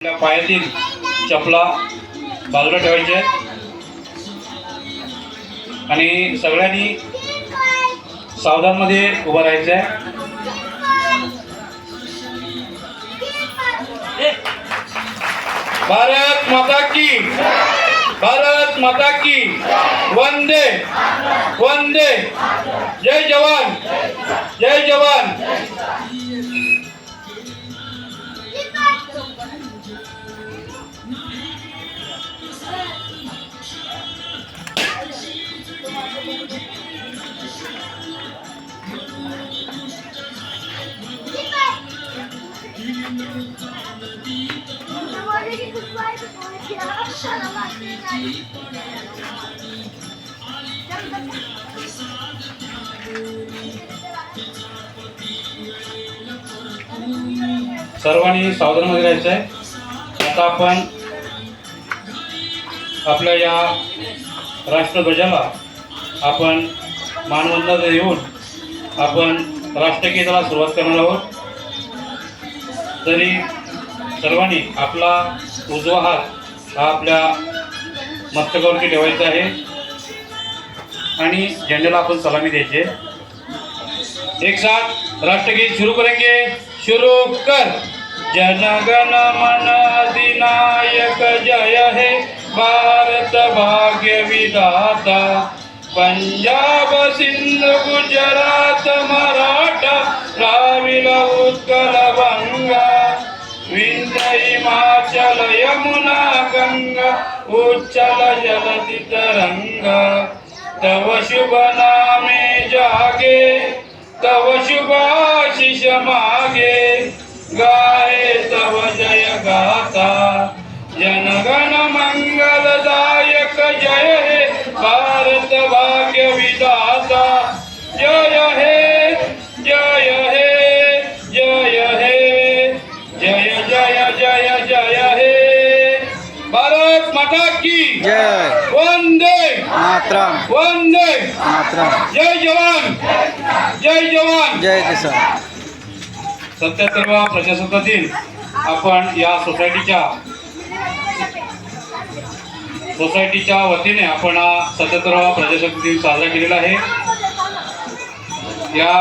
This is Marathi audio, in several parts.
पायातील चपला बाजूला ठेवायचे आणि सगळ्यांनी सावधानमध्ये उभं राहायचं आहे. भारत माता की, भारत माता की, वंदे वंदे, जय जवान जय जवान. सर्वांनी सावधानमध्ये राहायचं आहे. आता आपण आपल्या या राष्ट्रध्वजाला आपण मानवंदना देऊन आपण राष्ट्रगीताला सुरुवात करणार आहोत. तरी सर्वांनी आपला उजवा हात हा आपल्या मस्तकावरती ठेवायचा आहे आणि झेंड्याला आपण सलामी द्यायची. एक साथ राष्ट्रगीत शुरू करेंगे. शुरू कर. जनगण मन अधिनायक जय हे भारत भाग्य विधाता. पंजाब सिंध गुजरात मराठा द्राविड उत्कल बंगा. विंध्य हिमाचल यमुना गंगा उच्चल जलधि तरंगा. तव शुभ नामे जागे तव शुभाशिष मागे. गाये तव जय गाथा जनगण मंगलदायक जय हे भारत भाग्य विधाता. जय हे जय हे जय हे जय जय जय जय हे. भारत माता की जय. वंदे मातरम. वंदे मातरम. जय जवान जय जवान जय किसान. 77वा प्रजासत्ताक दिन आपण या सोसायटीच्या वतीने आपण हा 77वा प्रजासत्ताक दिन साजरा केलेला आहे. या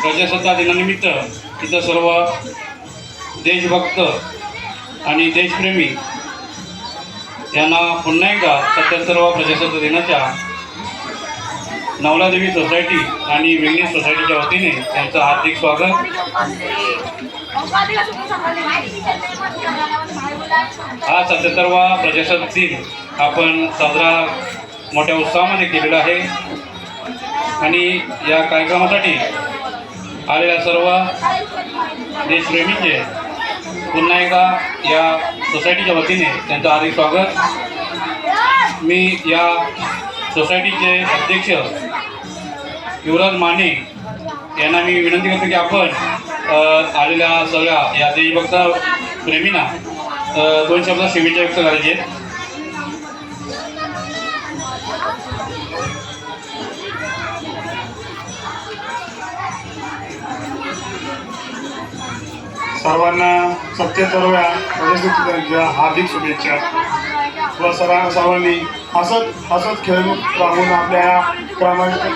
प्रजासत्ताक दिनानिमित्त इथं सर्व देशभक्त आणि देशप्रेमी यांना पुन्हा एकदा 77वा प्रजासत्ताक दिनाच्या नवलादेवी सोसायटी आणि विघ्नेश सोसायटीच्या वतीने त्यांचं हार्दिक स्वागत. हा 77वा प्रजासत्ताक दिन आपण साजरा मोठ्या उत्साहामध्ये केलेला आहे आणि या कार्यक्रमासाठी आलेल्या सर्व देशप्रेमींचे पुन्हा एकदा या सोसायटीच्या वतीने त्यांचं हार्दिक स्वागत. मी या सोसायटीचे अध्यक्ष युवराज माने यांना मी विनंती करतो की आपण आलेल्या सगळ्या या देशभक्त प्रेमींना 2 शब्द शुभेच्छा व्यक्त करायचे. सर्वांना 77व्या प्रजासत्ताक दिनाच्या हार्दिक शुभेच्छा. व सर्वांनी हसत खेळून राहून आपल्या या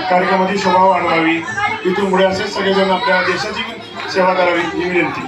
कार्यक्रमाची शोभा वाढवावी. इथून पुढे असेच सगळेजण आपल्या देशाची सेवा करावी ही विनंती.